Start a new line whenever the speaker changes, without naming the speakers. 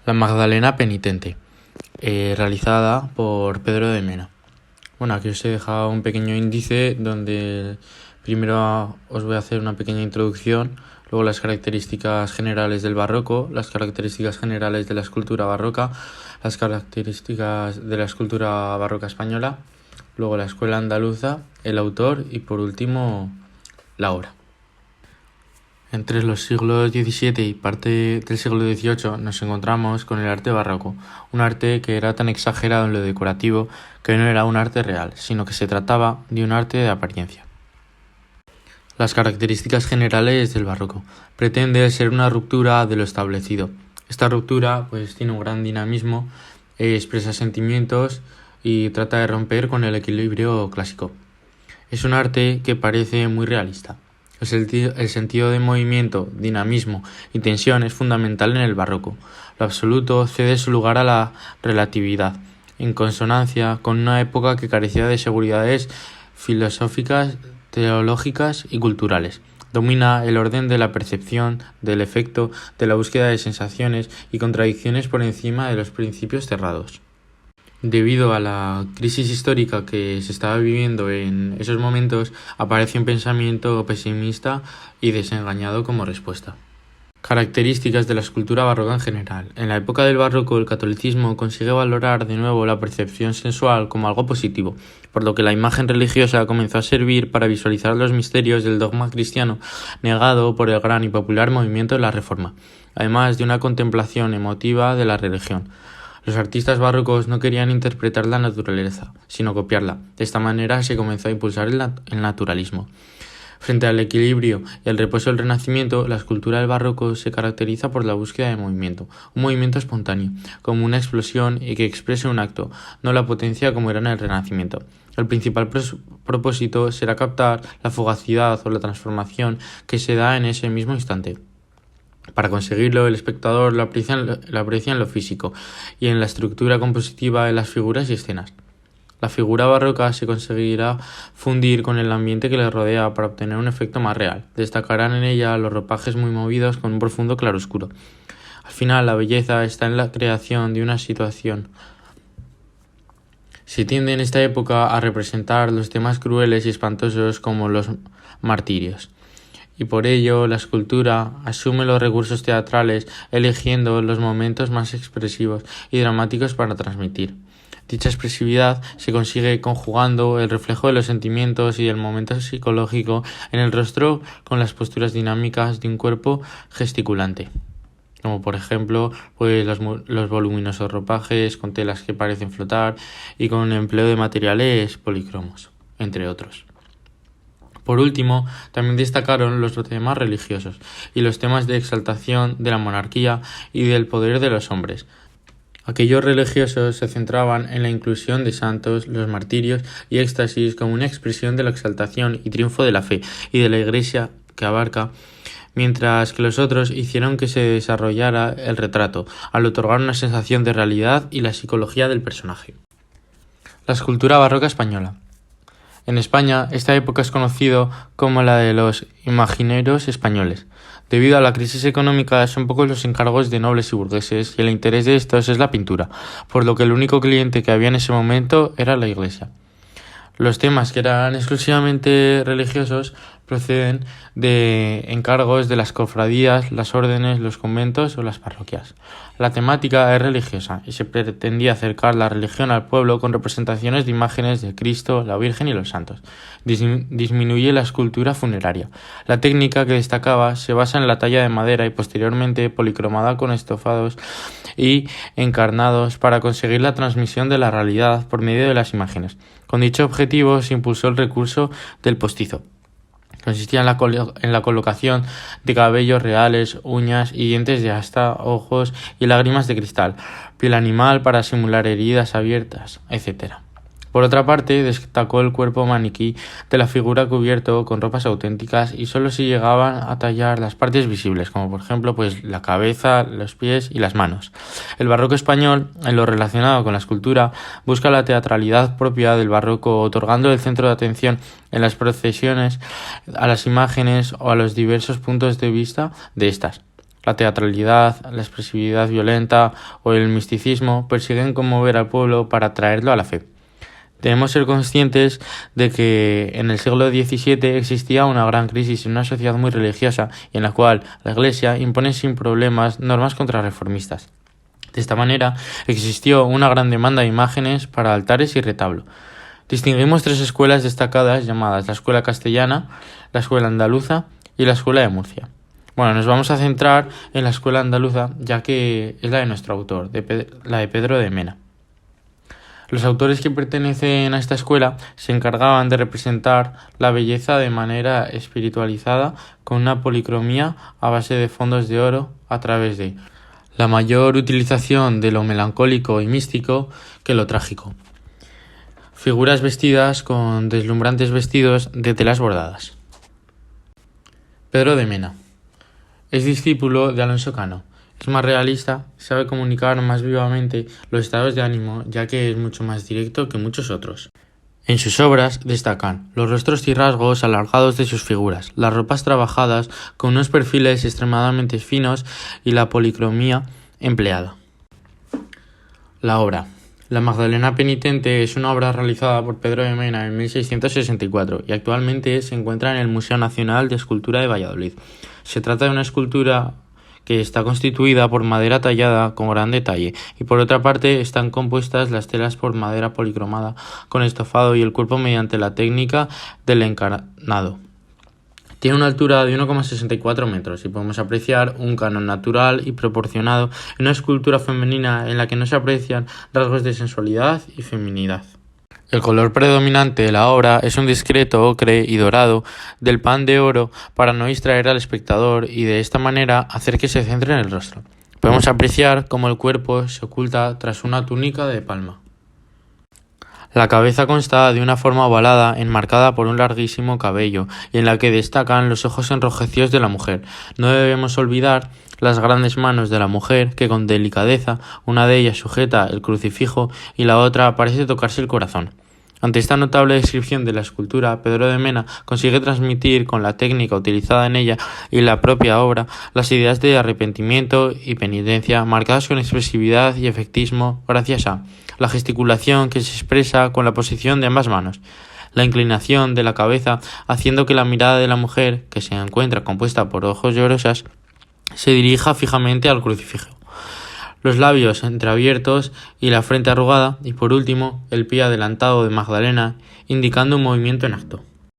La Magdalena penitente, realizada por Pedro de Mena. Bueno, aquí os he dejado un pequeño índice donde primero os voy a hacer una pequeña introducción, luego las características generales del barroco, las características generales de la escultura barroca, las características de la escultura barroca española, luego la escuela andaluza, el autor y por último la obra. Entre los siglos XVII y parte del siglo XVIII nos encontramos con el arte barroco, un arte que era tan exagerado en lo decorativo que no era un arte real, sino que se trataba de un arte de apariencia. Las características generales del barroco. Pretende ser una ruptura de lo establecido. Esta ruptura tiene un gran dinamismo, expresa sentimientos y trata de romper con el equilibrio clásico. Es un arte que parece muy realista. El sentido de movimiento, dinamismo y tensión es fundamental en el barroco. Lo absoluto cede su lugar a la relatividad, en consonancia con una época que carecía de seguridades filosóficas, teológicas y culturales. Domina el orden de la percepción, del efecto, de la búsqueda de sensaciones y contradicciones por encima de los principios cerrados. Debido a la crisis histórica que se estaba viviendo en esos momentos, aparece un pensamiento pesimista y desengañado como respuesta. Características de la escultura barroca en general. En la época del barroco, el catolicismo consigue valorar de nuevo la percepción sensual como algo positivo, por lo que la imagen religiosa comenzó a servir para visualizar los misterios del dogma cristiano negado por el gran y popular movimiento de la Reforma, además de una contemplación emotiva de la religión. Los artistas barrocos no querían interpretar la naturaleza, sino copiarla. De esta manera se comenzó a impulsar el naturalismo. Frente al equilibrio y el reposo del Renacimiento, la escultura del barroco se caracteriza por la búsqueda de movimiento, un movimiento espontáneo, como una explosión y que exprese un acto, no la potencia como era en el Renacimiento. El principal propósito será captar la fugacidad o la transformación que se da en ese mismo instante. Para conseguirlo, el espectador lo aprecia en lo físico y en la estructura compositiva de las figuras y escenas. La figura barroca se conseguirá fundir con el ambiente que le rodea para obtener un efecto más real. Destacarán en ella los ropajes muy movidos con un profundo claroscuro. Al final, la belleza está en la creación de una situación. Se tiende en esta época a representar los temas crueles y espantosos como los martirios. Y por ello la escultura asume los recursos teatrales, eligiendo los momentos más expresivos y dramáticos para transmitir. Dicha expresividad se consigue conjugando el reflejo de los sentimientos y del momento psicológico en el rostro con las posturas dinámicas de un cuerpo gesticulante, como por ejemplo los voluminosos ropajes con telas que parecen flotar y con empleo de materiales policromos, entre otros. Por último, también destacaron los temas religiosos y los temas de exaltación de la monarquía y del poder de los hombres. Aquellos religiosos se centraban en la inclusión de santos, los martirios y éxtasis como una expresión de la exaltación y triunfo de la fe y de la Iglesia que abarca, mientras que los otros hicieron que se desarrollara el retrato, al otorgar una sensación de realidad y la psicología del personaje. La escultura barroca española. En España, esta época es conocido como la de los imagineros españoles. Debido a la crisis económica, son pocos los encargos de nobles y burgueses y el interés de estos es la pintura, por lo que el único cliente que había en ese momento era la Iglesia. Los temas que eran exclusivamente religiosos proceden de encargos de las cofradías, las órdenes, los conventos o las parroquias. La temática es religiosa y se pretendía acercar la religión al pueblo con representaciones de imágenes de Cristo, la Virgen y los santos. Disminuye la escultura funeraria. La técnica que destacaba se basa en la talla de madera y posteriormente policromada con estofados y encarnados para conseguir la transmisión de la realidad por medio de las imágenes. Con dicho objetivo se impulsó el recurso del postizo. Consistía en la colocación de cabellos reales, uñas y dientes de hasta ojos y lágrimas de cristal, piel animal para simular heridas abiertas, etc. Por otra parte, destacó el cuerpo maniquí de la figura cubierto con ropas auténticas y solo se llegaban a tallar las partes visibles, como por ejemplo la cabeza, los pies y las manos. El barroco español, en lo relacionado con la escultura, busca la teatralidad propia del barroco, otorgando el centro de atención en las procesiones a las imágenes o a los diversos puntos de vista de estas. La teatralidad, la expresividad violenta o el misticismo persiguen conmover al pueblo para atraerlo a la fe. Debemos ser conscientes de que en el siglo XVII existía una gran crisis en una sociedad muy religiosa y en la cual la Iglesia impone sin problemas normas contrarreformistas. De esta manera existió una gran demanda de imágenes para altares y retablo. Distinguimos tres escuelas destacadas llamadas la Escuela Castellana, la Escuela Andaluza y la Escuela de Murcia. Bueno, nos vamos a centrar en la Escuela Andaluza, ya que es la de nuestro autor, la de Pedro de Mena. Los autores que pertenecen a esta escuela se encargaban de representar la belleza de manera espiritualizada con una policromía a base de fondos de oro a través de la mayor utilización de lo melancólico y místico que lo trágico. Figuras vestidas con deslumbrantes vestidos de telas bordadas. Pedro de Mena es discípulo de Alonso Cano. Es más realista, sabe comunicar más vivamente los estados de ánimo, ya que es mucho más directo que muchos otros. En sus obras destacan los rostros y rasgos alargados de sus figuras, las ropas trabajadas con unos perfiles extremadamente finos y la policromía empleada. La obra La Magdalena Penitente es una obra realizada por Pedro de Mena en 1664 y actualmente se encuentra en el Museo Nacional de Escultura de Valladolid. Se trata de una escultura que está constituida por madera tallada con gran detalle y por otra parte están compuestas las telas por madera policromada con estofado y el cuerpo mediante la técnica del encarnado. Tiene una altura de 1,64 metros y podemos apreciar un canon natural y proporcionado en una escultura femenina en la que no se aprecian rasgos de sensualidad y feminidad. El color predominante de la obra es un discreto ocre y dorado del pan de oro para no distraer al espectador y de esta manera hacer que se centre en el rostro. Podemos apreciar cómo el cuerpo se oculta tras una túnica de palma. La cabeza consta de una forma ovalada enmarcada por un larguísimo cabello y en la que destacan los ojos enrojecidos de la mujer. No debemos olvidar las grandes manos de la mujer que con delicadeza una de ellas sujeta el crucifijo y la otra parece tocarse el corazón. Ante esta notable descripción de la escultura, Pedro de Mena consigue transmitir con la técnica utilizada en ella y la propia obra las ideas de arrepentimiento y penitencia marcadas con expresividad y efectismo gracias a la gesticulación que se expresa con la posición de ambas manos, la inclinación de la cabeza haciendo que la mirada de la mujer, que se encuentra compuesta por ojos llorosas, se dirija fijamente al crucifijo, los labios entreabiertos y la frente arrugada, y por último el pie adelantado de Magdalena, indicando un movimiento en acto.